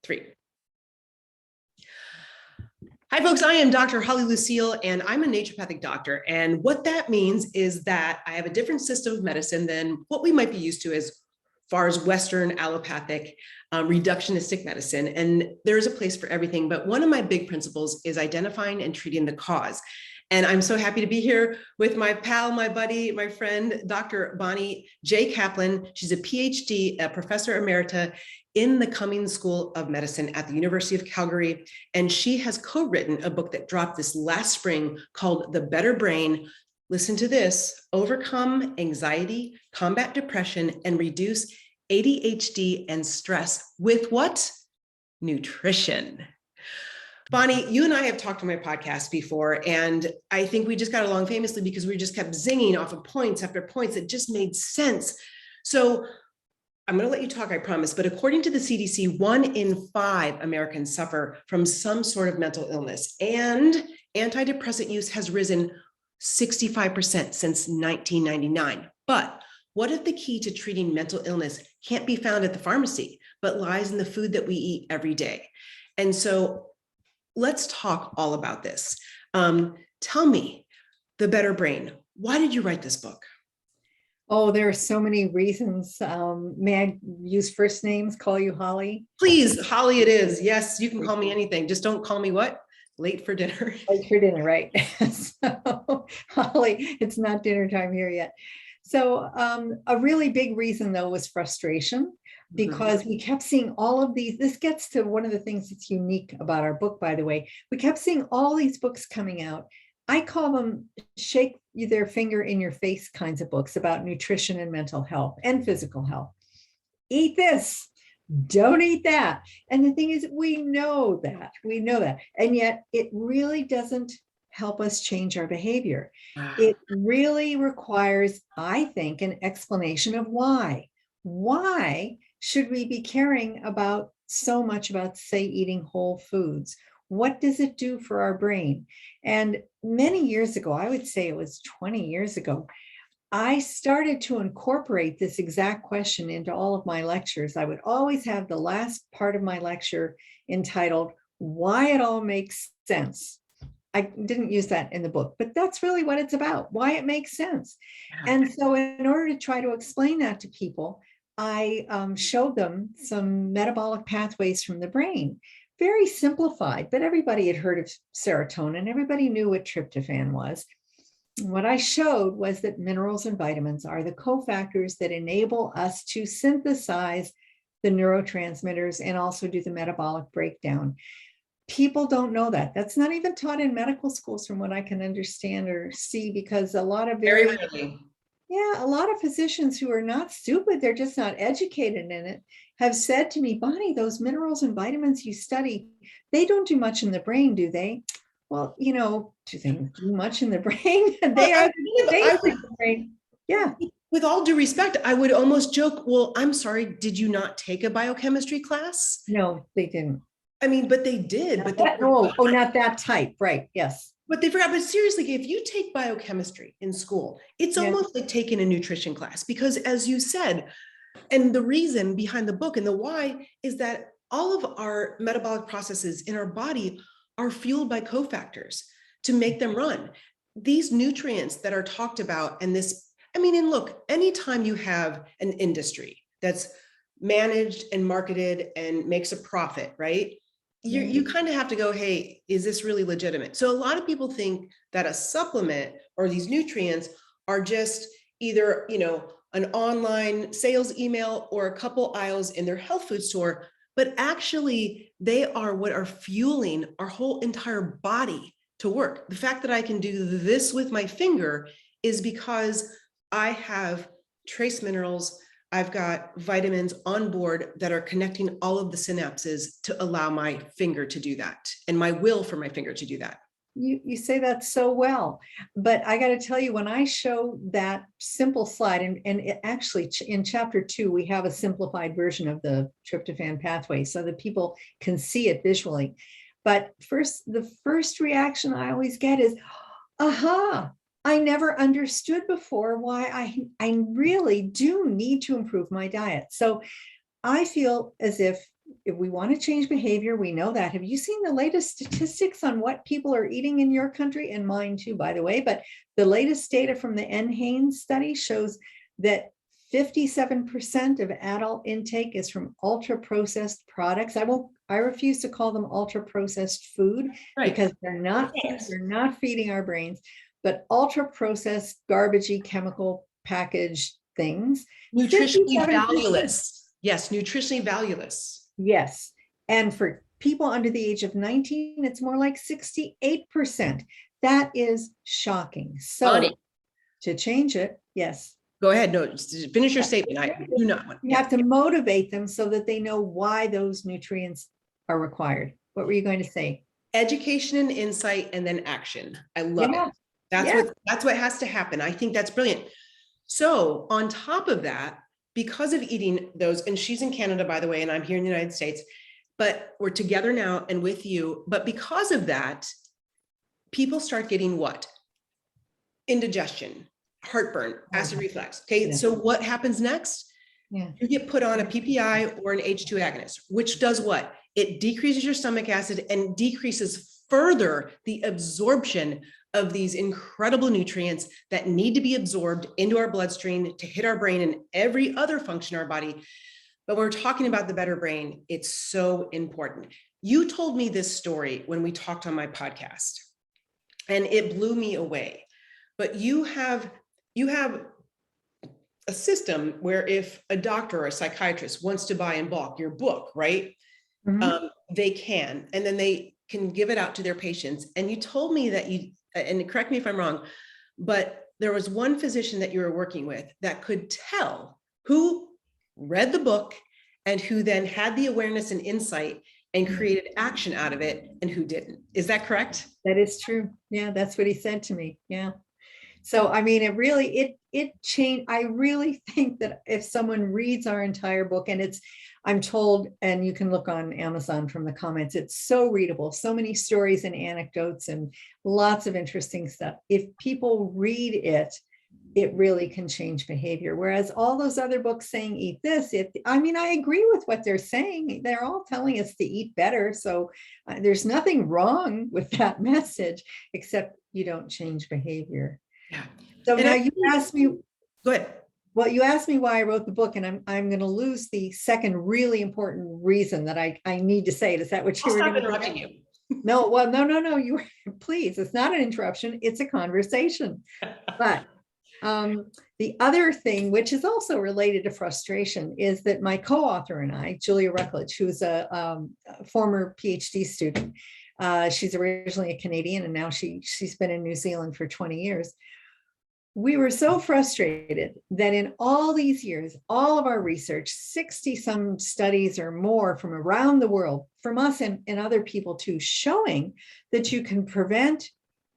Three. Hi, folks. I am Dr. Holly Lucille, and I'm a naturopathic doctor. And what that means is that I have a different system of medicine than what we might be used to as far as Western allopathic reductionistic medicine. And there's a place for everything. But one of my big principles is identifying and treating the cause. And I'm so happy to be here with my pal, my buddy, my friend, Dr. Bonnie J. Kaplan. She's a PhD, a professor emerita in the Cummings School of Medicine at the University of Calgary. And she has co-written a book that dropped this last spring called The Better Brain. Listen to this: overcome anxiety, combat depression, and reduce ADHD and stress with what? Nutrition. Bonnie, you and I have talked on my podcast before, and I think we just got along famously because we just kept zinging off of points after points that just made sense. So I'm going to let you talk, I promise, but according to the CDC, 1 in 5 Americans suffer from some sort of mental illness, and antidepressant use has risen 65% since 1999. But what if the key to treating mental illness can't be found at the pharmacy, but lies in the food that we eat every day? And so let's talk all about this. Tell me, The Better Brain, why did you write this book? Oh, there are so many reasons. May I use first names, call you Holly? Please, Holly it is. Yes, you can call me anything. Just don't call me what? Late for dinner. Late for dinner, right? So, Holly, it's not dinner time here yet. So a really big reason, though, was frustration, because we kept seeing all of these. This gets to one of the things that's unique about our book, by the way. We kept seeing all these books coming out. I call them shake their finger in your face kinds of books about nutrition and mental health and physical health. Eat this, don't eat that. And the thing is, we know that. And yet it really doesn't help us change our behavior. It really requires, I think, an explanation of why. Why should we be caring about so much about, say, eating whole foods? What does it do for our brain? And many years ago, I would say it was 20 years ago, I started to incorporate this exact question into all of my lectures. I would always have the last part of my lecture entitled, Why It All Makes Sense. I didn't use that in the book, but that's really what it's about, why it makes sense. And so in order to try to explain that to people, I showed them some metabolic pathways from the brain. Very simplified, but everybody had heard of serotonin. Everybody knew what tryptophan was. What I showed was that minerals and vitamins are the cofactors that enable us to synthesize the neurotransmitters and also do the metabolic breakdown. People don't know that. That's not even taught in medical schools from what I can understand or see, because a lot of very rarely. Yeah, a lot of physicians who are not stupid, they're just not educated in it, have said to me, Bonnie, those minerals and vitamins you study, they don't do much in the brain, do they? Well, do they do much in the brain? They are the base of the brain. Yeah. With all due respect, I would almost joke, well, I'm sorry, did you not take a biochemistry class? No, they didn't. I mean, but they did. Not that type, right? Yes. But they forgot. But seriously, if you take biochemistry in school, it's almost like taking a nutrition class, because as you said, and the reason behind the book and the why is that all of our metabolic processes in our body are fueled by cofactors to make them run. These nutrients that are talked about, and look, anytime you have an industry that's managed and marketed and makes a profit, right? You kind of have to go, hey, is this really legitimate? So a lot of people think that a supplement or these nutrients are just either, an online sales email or a couple aisles in their health food store, but actually they are what are fueling our whole entire body to work. The fact that I can do this with my finger is because I have trace minerals, I've got vitamins on board that are connecting all of the synapses to allow my finger to do that, and my will for my finger to do that. You say that so well, but I got to tell you, when I show that simple slide, and it actually in chapter 2, we have a simplified version of the tryptophan pathway so that people can see it visually. But the first reaction I always get is, aha, I never understood before why I really do need to improve my diet. So I feel as if if we want to change behavior, we know that. Have you seen the latest statistics on what people are eating in your country, and mine too, by the way? But the latest data from the NHANES study shows that 57% of adult intake is from ultra processed products. I refuse to call them ultra processed food, Right. because they're not feeding our brains, but ultra processed, garbagey, chemical packaged things. Nutritionally 57%. valueless. Yes, nutritionally valueless. Yes. And for people under the age of 19, it's more like 68%. That is shocking. So Bonnie, to change it, yes. go ahead. No, finish your statement. I do not want. You have to motivate them so that they know why those nutrients are required. What were you going to say? Education and insight, and then action. I love Yeah. it. That's what has to happen. I think that's brilliant. So on top of that, because of eating those, and she's in Canada, by the way, and I'm here in the United States, but we're together now and with you. But because of that, people start getting what? Indigestion, heartburn, acid reflux. Okay, so what happens next? Yeah. You get put on a PPI or an H2 agonist, which does what? It decreases your stomach acid and decreases further the absorption of these incredible nutrients that need to be absorbed into our bloodstream to hit our brain and every other function in our body. But when we're talking about the better brain, it's so important. You told me this story when we talked on my podcast, and it blew me away. But you have a system where if a doctor or a psychiatrist wants to buy in bulk your book, right? Mhm. They can, and then they can give it out to their patients. And you told me that you, and correct me if I'm wrong, but there was one physician that you were working with that could tell who read the book and who then had the awareness and insight and created action out of it, and who didn't. Is that correct? That is true. Yeah, that's what he said to me. Yeah. So, I mean, it changed. I really think that if someone reads our entire book, and I'm told, and you can look on Amazon from the comments, it's so readable, so many stories and anecdotes and lots of interesting stuff. If people read it, it really can change behavior. Whereas all those other books saying eat this, I mean, I agree with what they're saying. They're all telling us to eat better. So there's nothing wrong with that message, except you don't change behavior. Yeah. So And now you asked me, go ahead. well, you asked me why I wrote the book, and I'm going to lose the second really important reason that I need to say it. Is that what you were going to interrupting you? No, well, no. You please. It's not an interruption. It's a conversation. But the other thing, which is also related to frustration, is that my co-author and I, Julia Ruckledge, who's a former PhD student, she's originally a Canadian, and now she's been in New Zealand for 20 years. We were so frustrated that in all these years, all of our research, 60 some studies or more from around the world, from us and other people too, showing that you can prevent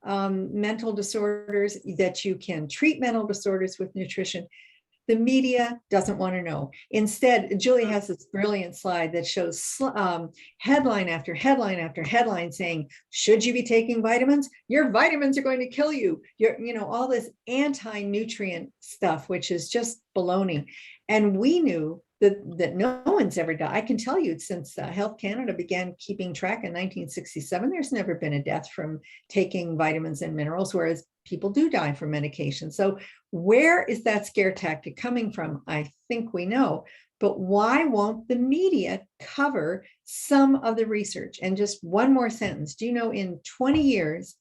mental disorders, that you can treat mental disorders with nutrition. The media doesn't want to know. Instead, Julie has this brilliant slide that shows headline after headline after headline saying, should you be taking vitamins? Your vitamins are going to kill you. All this anti-nutrient stuff, which is just baloney. And we knew that no one's ever died. I can tell you, since Health Canada began keeping track in 1967, there's never been a death from taking vitamins and minerals, whereas people do die from medication. So where is that scare tactic coming from? I think we know, but why won't the media cover some of the research? And just one more sentence. Do you know, in 20 years,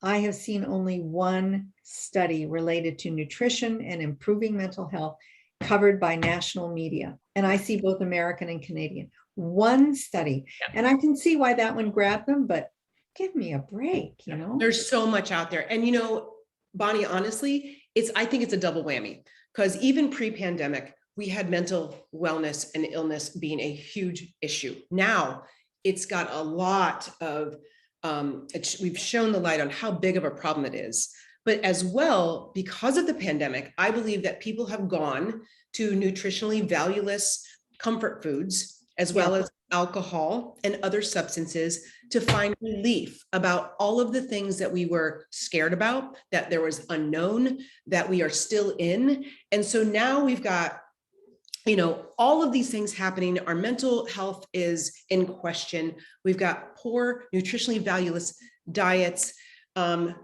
I have seen only one study related to nutrition and improving mental health covered by national media. And I see both American and Canadian. One study. Yeah. And I can see why that one grabbed them, but give me a break, There's so much out there. And Bonnie, honestly, I think it's a double whammy, because even pre-pandemic, we had mental wellness and illness being a huge issue. Now it's got a lot of, we've shown the light on how big of a problem it is. But as well, because of the pandemic, I believe that people have gone to nutritionally valueless comfort foods, as well as alcohol and other substances, to find relief about all of the things that we were scared about, that there was unknown, that we are still in. And so now we've got all of these things happening. Our mental health is in question. We've got poor, nutritionally valueless diets. And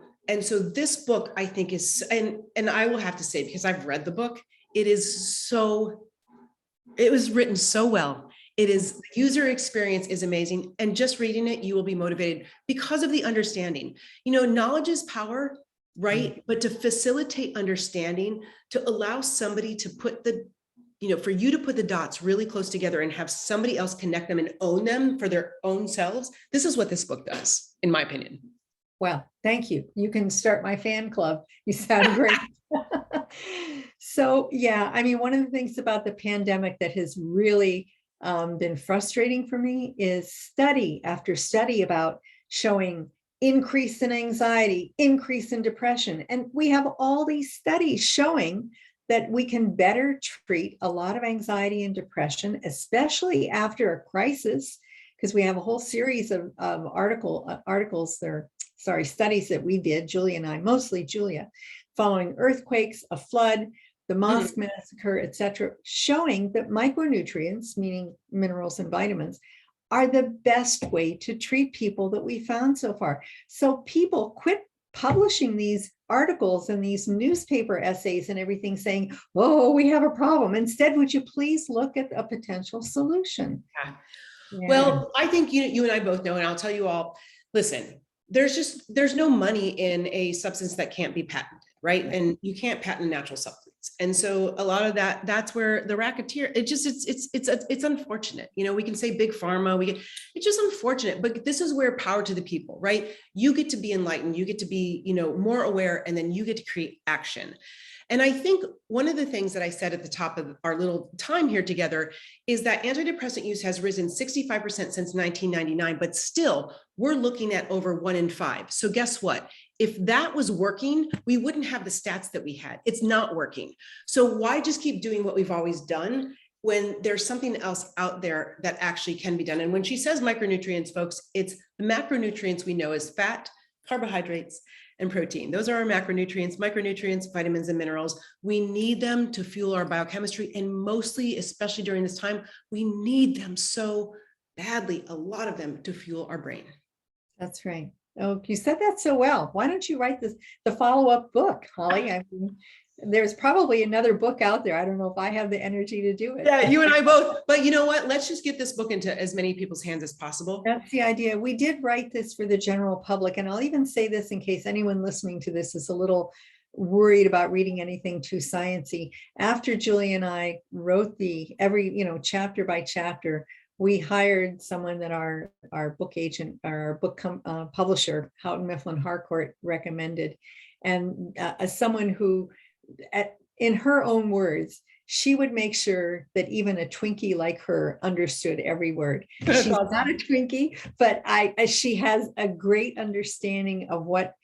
so this book, I think, is, and I will have to say, because I've read the book, it was written so well. It is, the user experience is amazing. And just reading it, you will be motivated because of the understanding. Knowledge is power, right? But to facilitate understanding, to allow somebody to put for you to put the dots really close together and have somebody else connect them and own them for their own selves. This is what this book does, in my opinion. Well, thank you. You can start my fan club. You sound great. So, yeah, I mean, one of the things about the pandemic that has really been frustrating for me is study after study about showing increase in anxiety, increase in depression. And we have all these studies showing that we can better treat a lot of anxiety and depression, especially after a crisis, because we have a whole series of studies that we did, Julia and I, mostly Julia, following earthquakes, a flood, the mosque massacre, et cetera, showing that micronutrients, meaning minerals and vitamins, are the best way to treat people that we found so far. So people quit publishing these articles and these newspaper essays and everything saying, oh, we have a problem. Instead, would you please look at a potential solution? Yeah. Yeah. Well, I think you and I both know, and I'll tell you all, listen, there's no money in a substance that can't be patented, right? And you can't patent natural substance. And so a lot of that's where the racketeer, it's unfortunate. We can say big pharma, it's just unfortunate, but this is where power to the people, right? You get to be enlightened, you get to be, more aware, and then you get to create action. And I think one of the things that I said at the top of our little time here together is that antidepressant use has risen 65% since 1999, but still we're looking at over 1 in 5. So guess what? If that was working, we wouldn't have the stats that we had. It's not working. So why just keep doing what we've always done when there's something else out there that actually can be done? And when she says micronutrients, folks, it's the macronutrients we know as fat, carbohydrates, and protein. Those are our macronutrients, micronutrients, vitamins, and minerals. We need them to fuel our biochemistry. And mostly, especially during this time, we need them so badly, a lot of them, to fuel our brain. That's right. Oh, you said that so well. Why don't you write the follow-up book, Holly? I mean, there's probably another book out there. I don't know if I have the energy to do it. Yeah, you and I both. But you know what? Let's just get this book into as many people's hands as possible. That's the idea. We did write this for the general public. And I'll even say this in case anyone listening to this is a little worried about reading anything too sciencey. After Julie and I wrote every chapter by chapter, we hired someone that our book agent, our book publisher, Houghton Mifflin Harcourt, recommended. And as someone who, in her own words, she would make sure that even a Twinkie like her understood every word. She's not a Twinkie, but she has a great understanding of what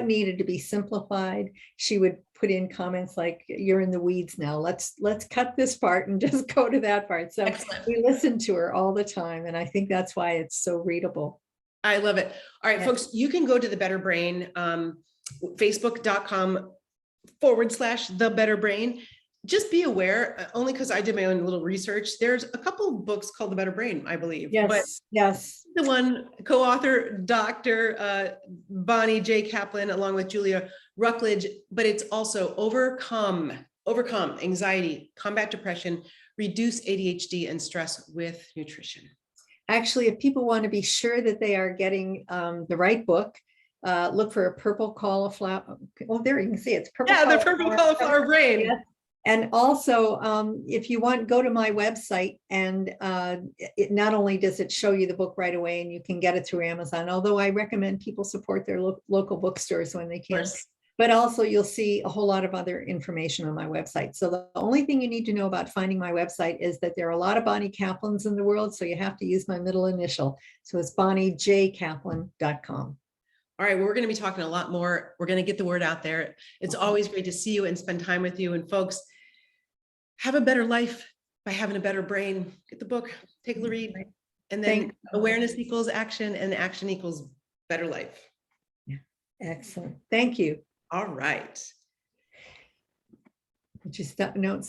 needed to be simplified. She would put in comments like, you're in the weeds now. Let's cut this part and just go to that part. So excellent. We listen to her all the time. And I think that's why it's so readable. I love it. All right, folks, you can go to the Better Brain, facebook.com/The Better Brain. Just be aware, only because I did my own little research, there's a couple of books called The Better Brain, I believe. Yes, but yes. The one co-author, Dr. Bonnie J. Kaplan, along with Julia Ruckledge, but it's also overcome anxiety, combat depression, reduce ADHD and stress with nutrition. Actually, if people want to be sure that they are getting the right book, look for a purple cauliflower. Oh, there you can see it's purple. Yeah, the purple cauliflower brain. Yes. And also, if you want, go to my website, and it not only does it show you the book right away, and you can get it through Amazon, although I recommend people support their local bookstores when they can, but also you'll see a whole lot of other information on my website. So the only thing you need to know about finding my website is that there are a lot of Bonnie Kaplans in the world, so you have to use my middle initial. So it's bonniejkaplan.com. All right, well, we're going to be talking a lot more. We're going to get the word out there. It's always great to see you and spend time with you. And folks, have a better life by having a better brain. Get the book, take a read, and then awareness equals action, and action equals better life. Yeah. Excellent. Thank you. All right. Just note